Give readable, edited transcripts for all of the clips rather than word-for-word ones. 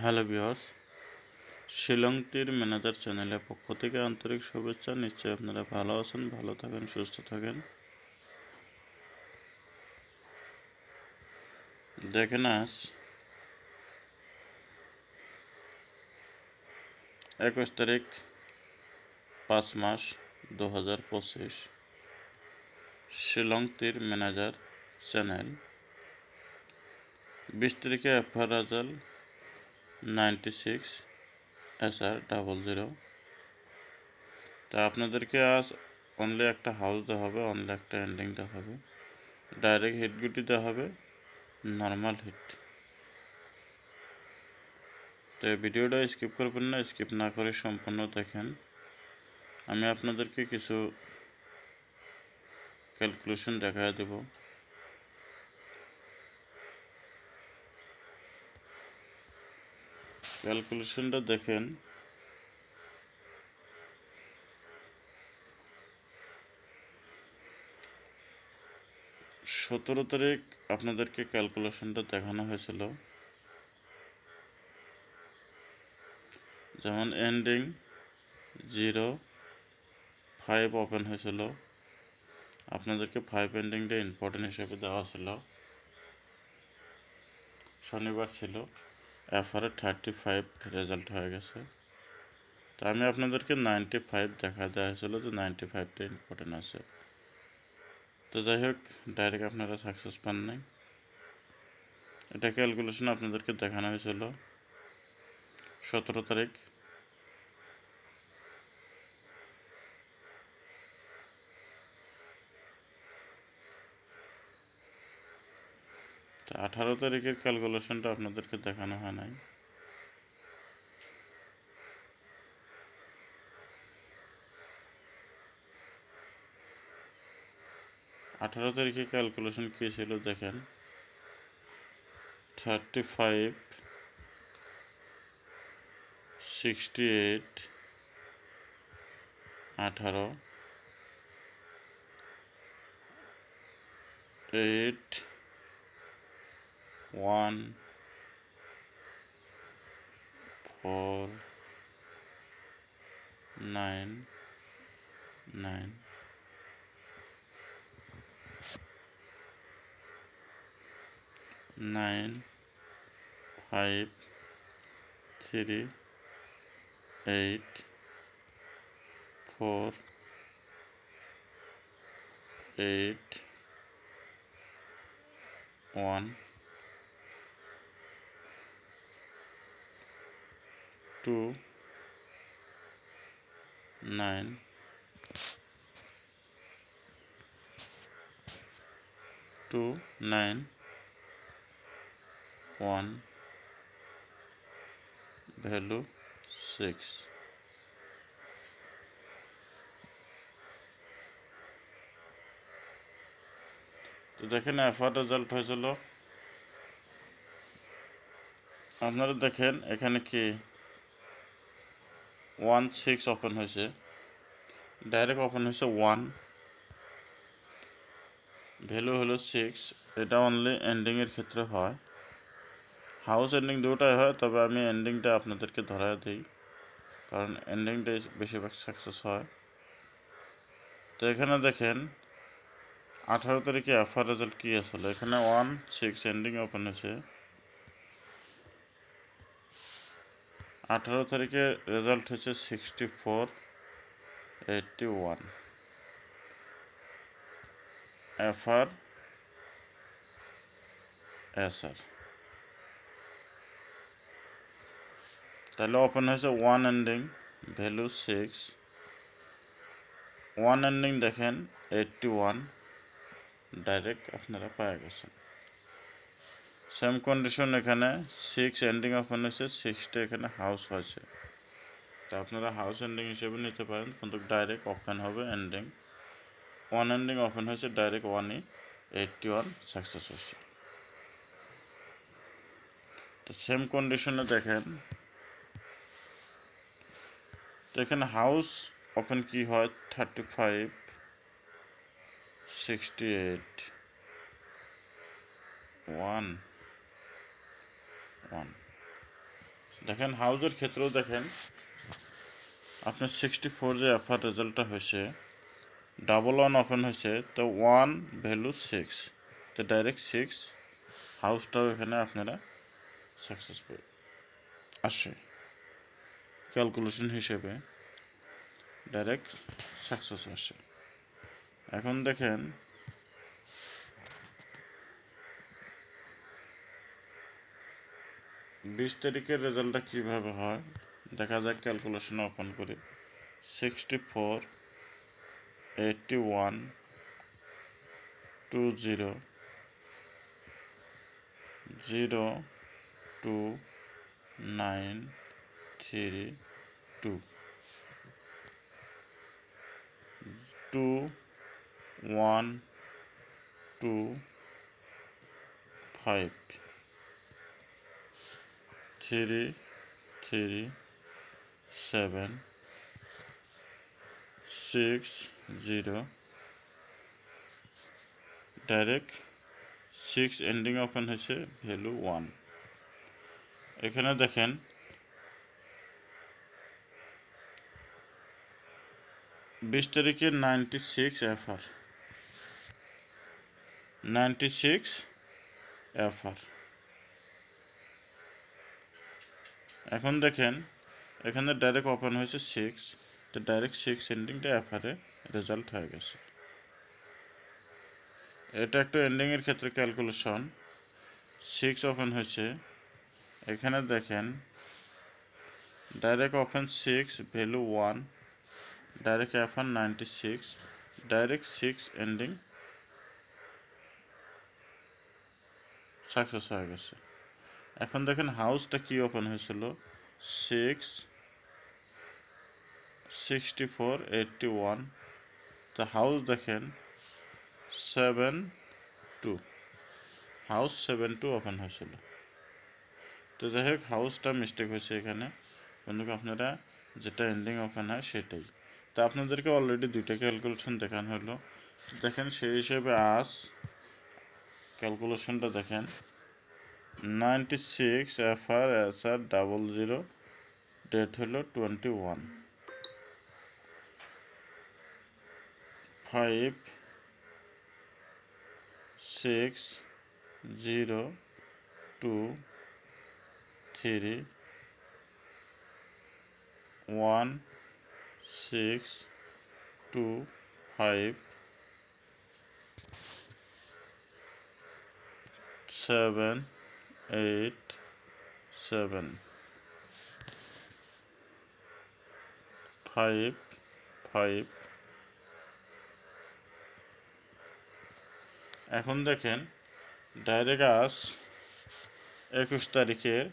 Hello viewers, Shillong তীর manager চ্যানেলের পক্ষ থেকে আন্তরিক শুভেচ্ছা। নিশ্চয়ই আপনারা ভালো আছেন, ভালো থাকেন, সুস্থ থাকেন। দেখেন আজ 21 তারিখ 5 মাস 2025, শিলং তীর ম্যানেজার চ্যানেল 20 তারিখে এফআর রাজাল 96 SR00। তা আপনাদেরকে আজ অনলি একটা হাউস দেওয়া হবে, অনলি একটা এন্ডিং দেওয়া হবে, ডাইরেক্ট হিটগুটি দেওয়া হবে, নর্মাল হিট। তো এই ভিডিওটা স্কিপ করবেন না, স্কিপ না করে সম্পূর্ণ দেখেন। আমি আপনাদেরকে কিছু ক্যালকুলেশন দেখায় দেব। ক্যালকুলেশনটা দেখেন। সতেরো তারিখ আপনাদেরকে ক্যালকুলেশনটা দেখানো হয়েছিল, যেমন এন্ডিং 05 ওপেন হয়েছিল, আপনাদেরকে 5 এন্ডিংটা ইম্পর্টেন্ট হিসেবে দেওয়া ছিল। শনিবার ছিল, এফআর 35 রেজাল্ট হয়ে গেছে। তো আমি আপনাদেরকে 95 দেখা দেওয়া হয়েছিল, যে 95টা ইম্পর্টেন্ট আছে। তো যাই হোক, ডাইরেক্ট আপনারা সাকসেস পান নাই। এটা ক্যালকুলেশন আপনাদেরকে দেখানো হয়েছিল 17 তারিখ। তো 18 তারিখের ক্যালকুলেশনটা আপনাদেরকে দেখানো হয় নাই। আঠারো তারিখে ক্যালকুলেশন কী ছিল দেখেন। 35, 68, 18, 8, 1, 4, 9, 9, 9, 5, 3, 8, 4, 8, 1, 2, 9, 2, 9, 1, ভ্যালু 6। তো দেখেন এফআর রেজাল্ট হয়েছিল, আপনারা দেখেন এখানে কি 16 ওপেন হয়েছে, ডাইরেক্ট ওপেন হয়েছে 1, ভ্যালু হলো 6। এটা অনলি এন্ডিংয়ের ক্ষেত্রে হয়, হাউস এন্ডিং দুটাই হয়, তবে আমি এন্ডিংটা আপনাদেরকে ধরায় দিই, কারণ এন্ডিংটাই বেশিরভাগ সাকসেস হয়। তো এখানে দেখেন 18 তারিখে এফআর রেজাল্ট কী আসলে, এখানে 16 এন্ডিং ওপেন হয়েছে। 18 তারিখে রেজাল্ট হচ্ছে 64, 81, এফআর এসআর। তাহলে ওপেন হয়েছে 1 এন্ডিং, ভ্যালু 6, 1 এন্ডিং দেখেন 81, ডাইরেক্ট আপনারা পেয়ে গেছেন। সেম কন্ডিশন এখানে 6 এন্ডিং ওপেন হয়েছে, 6টা এখানে হাউস হয়েছে। তা আপনারা হাউস এন্ডিং হিসেবে নিতে পারেন, কিন্তু ডাইরেক্ট ওপেন হবে এন্ডিং। 1 এন্ডিং ওপেন হয়েছে, ডাইরেক্ট 1ই 81 সাকসেস হয়েছে। তো সেম কন্ডিশনে দেখেন, তো এখানে হাউস ওপেন কি হয় 35, 68, 1, 1, দেখেন হাউজের ক্ষেত্রেও দেখেন আপনার 64 যে এফআর রেজাল্টটা হয়েছে, ডাবল ওয়ান ওপেন হয়েছে, তো 1 ভ্যালু 6, তো ডাইরেক্ট 6 হাউসটাও এখানে আপনারা সাকসেসফুল আসে, ক্যালকুলেশন হিসেবে ডাইরেক্ট সাকসেস আসে। এখন দেখেন বিশ তারিখের রেজাল্টটা কীভাবে হয় দেখা যাক। ক্যালকুলেশন ওপেন করি। 64 81 20 0 2 9 3 2 2 1 2 5 3 3 7 6 0 ডাইরেক্ট 6 এন্ডিং ওপেন হয়েছে ভ্যালু 1। এখানে দেখেন 20 তারিখে 96 এফআর, 96 এফআর। এখন দেখেন এখানে ডাইরেক্ট ওপেন হয়েছে 6, তো ডাইরেক্ট 6 এন্ডিংটা এফআরে রেজাল্ট হয়ে গেছে। এটা একটা এন্ডিংয়ের ক্ষেত্রে ক্যালকুলেশন। 6 ওপেন হয়েছে, এখানে দেখেন direct open 6 value 1, direct FR 96, direct 6 ending success হয়ে গেছে। এখন দেখেন হাউসটা কি ওপেন হয়েছিল, 6 64 81, তো হাউস দেখেন 72, হাউস 72 ওপেন হয়েছিল। তো যাই হোক হাউসটা মিস্টেক হয়েছে এখানে, বন্ধু আপনারা যেটা এন্ডিং ওপেন হয় সেটাই। তো আপনাদেরকে অলরেডি দুইটা ক্যালকুলেশন দেখানো হলো। দেখেন সেই হিসেবে আজ ক্যালকুলেশনটা দেখেন 96 এফআর এসআর 00, ডেট হলো 21 5 6 0 2 3 1 6 2 5 7 8 7 5 5। এখন দেখেন ডাইরেক্ট আজ 21 তারিখের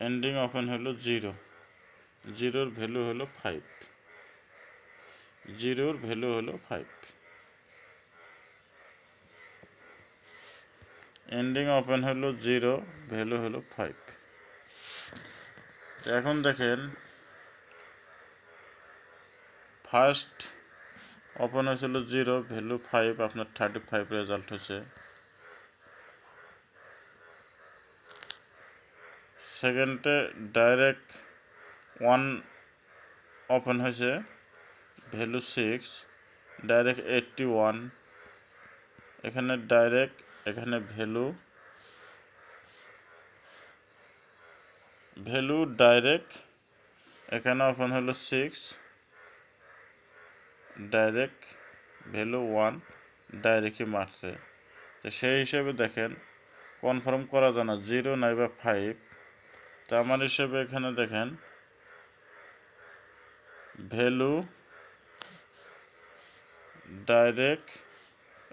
এন্ডিং ওপেন হলো 0, 0-র ভ্যালু হলো 5, 0-র ভ্যালু হলো 5, এন্ডিং ওপেন হলো 0, ভ্যালু হলো 5। এখন দেখেন ফার্স্ট ওপেন হয়েছিল 0, ভ্যালু 5, আপনার 35 রেজাল্ট হচ্ছে। সেকেন্ডে ডাইরেক্ট 1 ওপেন হয়েছে, ভ্যালু 6, ডাইরেক্ট 81, এখানে ডাইরেক্ট এখানে ভ্যালু ডাইরেক্ট এখানে ওপেন হলো 6, ডাইরেক্ট ভ্যালু 1, ডাইরেক্টই মারছে। তো সেই হিসেবে দেখেন কনফার্ম করা যায় না 0 নাইবা 5। তো আমার হিসেবে এখানে দেখেন ভ্যালু ডাইরেক্ট,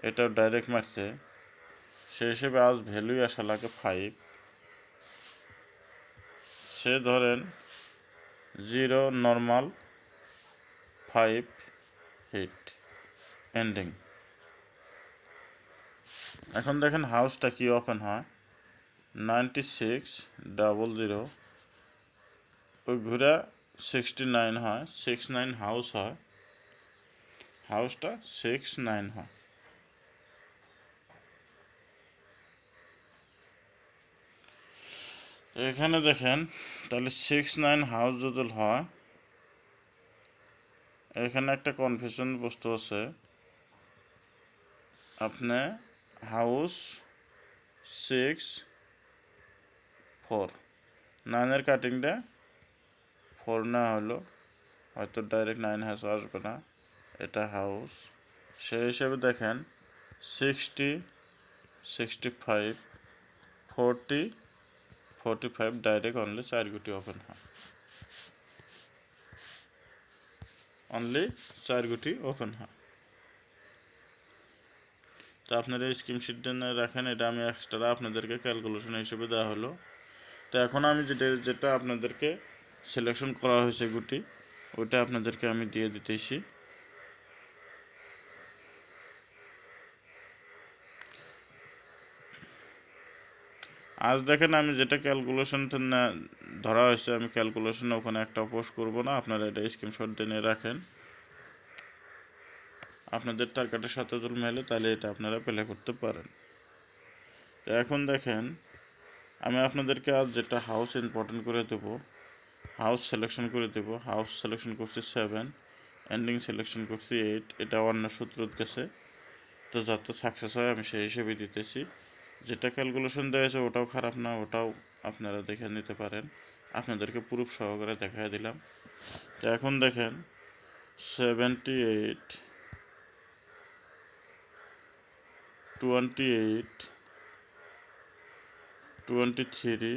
এটাও ডাইরেক্ট মারছে, সেই হিসেবে আজ ভ্যালুই আসা লাগে 5। সে ধরেন 0 নর্মাল 5 হিট এন্ডিং। এখন দেখেন হাউসটা কি ওপেন হয়, 96 00, ওই ঘুরা 69 হয়, 69 হাউস হয়, হাউসটা 69 হয়। এখানে দেখেন তাহলে 6 9 হাউস যদি হয়, এখানে একটা কনফিউশন বস্তু আছে। আপনি হাউস 6 4 9-এর কাটিংটা 4 না হলো হয়তো ডাইরেক্ট 9 হাউস আসবে না, এটা হাউস। সেই হিসেবে দেখেন 60 65 40 45 ডাইরেক্ট অনলি 4 গুটি ওপেন হয়, অনলি 4 গুটি ওপেন হয়। তো আপনারা এই স্কিম শিটটা রাখেন, এটা আমি এক্সট্রা আপনাদেরকে ক্যালকুলেশন হিসেবে দেওয়া হলো। তো এখন আমি যেটা আপনাদেরকে সিলেকশন করা হয়েছে গুটি, ওইটা আপনাদেরকে আমি দিয়ে দিতেছি। আজ দেখেন আমি যেটা ক্যালকুলেশন ধরা হয়েছে, আমি ক্যালকুলেশন ওখানে একটা পোস্ট করব না, আপনারা এটা স্ক্রিনশট দিয়ে রাখেন। আপনাদের টার্গেটের সাথে যদি মেলে তাহলে এটা আপনারা প্লে করতে পারেন। তো এখন দেখেন আমি আপনাদেরকে আজ যেটা হাউস ইম্পর্টেন্ট করে দেব, হাউস সিলেকশন করে দেব। হাউস সিলেকশন করছি 7, এন্ডিং সিলেকশন করছি 8, এটা অন্য সূত্র গেছে। তো যাতে সাকসেস হয় আমি সেই হিসেবে দিতেছি। যেটা ক্যালকুলেশন দেওয়া হয়েছে ওটাও খারাপ না, ওটাও আপনারা দেখে নিতে পারেন, আপনাদেরকে প্রুফ সহকারে দেখাই দিলাম। তো এখন দেখেন 78 28 23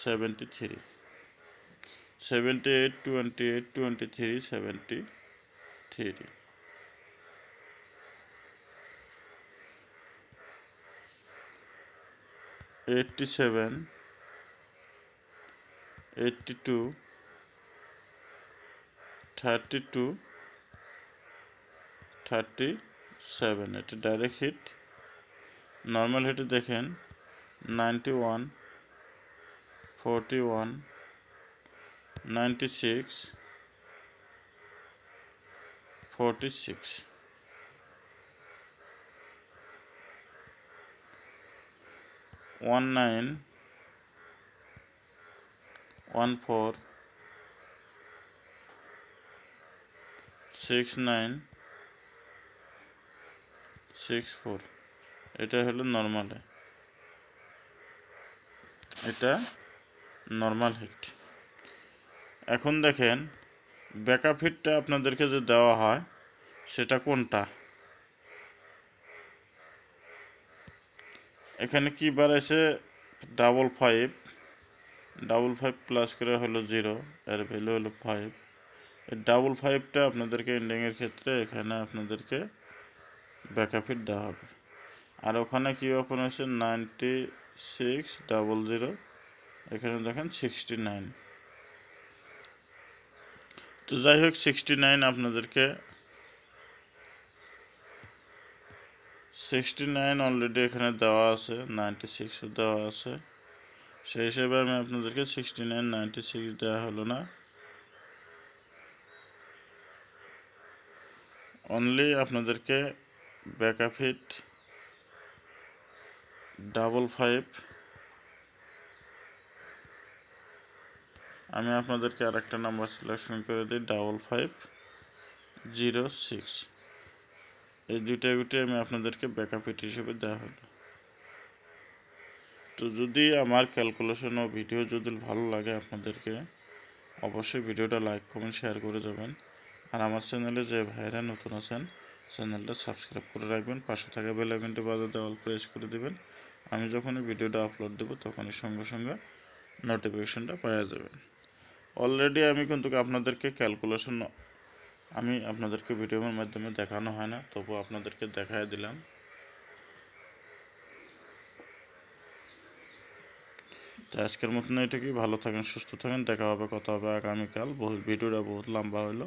73 78 28 23 73 87 82 32 37, এটা ডাইরেক্ট হিট। নর্মাল হিটে দেখেন 91 41 96 46 19 14 69 64, এটা হলো নর্মালে, এটা নর্মাল হিট। এখন দেখেন ব্যাকআপ হিটটা আপনাদেরকে যে দেওয়া হয় সেটা কোনটা, এখানে কি বাড়াইছে 55 প্লাস করে হলো 0, এর ভ্যালু হলো 5। এই 55টা আপনাদেরকে এন্ডিংয়ের ক্ষেত্রে এখানে আপনাদেরকে ব্যাকআপ হিট দেওয়া হবে। আর ওখানে কি ওপেন হয়েছে 9600, এখানে দেখেন 69। তো যাই হোক 69 আপনাদেরকে 69 অলরেডি এখানে দেওয়া আছে, 96 দেওয়া আছে, সেই হিসেবে আমি আপনাদেরকে 69 96 দেওয়া হলো না, অনলি আপনাদেরকে ব্যাকআপ হিট 55। আমি আপনাদেরকে আরেকটা নাম্বার সিলেকশন করে দিই 5506, এই দুইটা গুটি আমি আপনাদেরকে ব্যাকআপ হিট হিসেবে দেওয়া হলো। তো যদি আমার ক্যালকুলেশন ও ভিডিও যদি ভালো লাগে আপনাদেরকে অবশ্যই ভিডিওটা লাইক কমেন্ট শেয়ার করে যাবেন। আর আমার চ্যানেলে যে ভাইরা নতুন আছেন চ্যানেলটা সাবস্ক্রাইব করে রাখবেন, পাশে থাকা বেল আইকনটি বাজাতে অল প্রেস করে দিবেন। আমি যখনই ভিডিওটা আপলোড দেব তখনই সঙ্গে সঙ্গে নোটিফিকেশনটা পাওয়া যাবেন। অলরেডি আমি কিন্তু আপনাদেরকে ক্যালকুলেশন আমি আপনাদেরকে ভিডিওর মাধ্যমে দেখানো হয় না, তবু আপনাদেরকে দেখায় দিলাম। তো আজকের মতন এটুকুই, ভালো থাকেন সুস্থ থাকেন, দেখা হবে কথা হবে আগামীকাল। ভিডিওটা বহুত লম্বা হলো।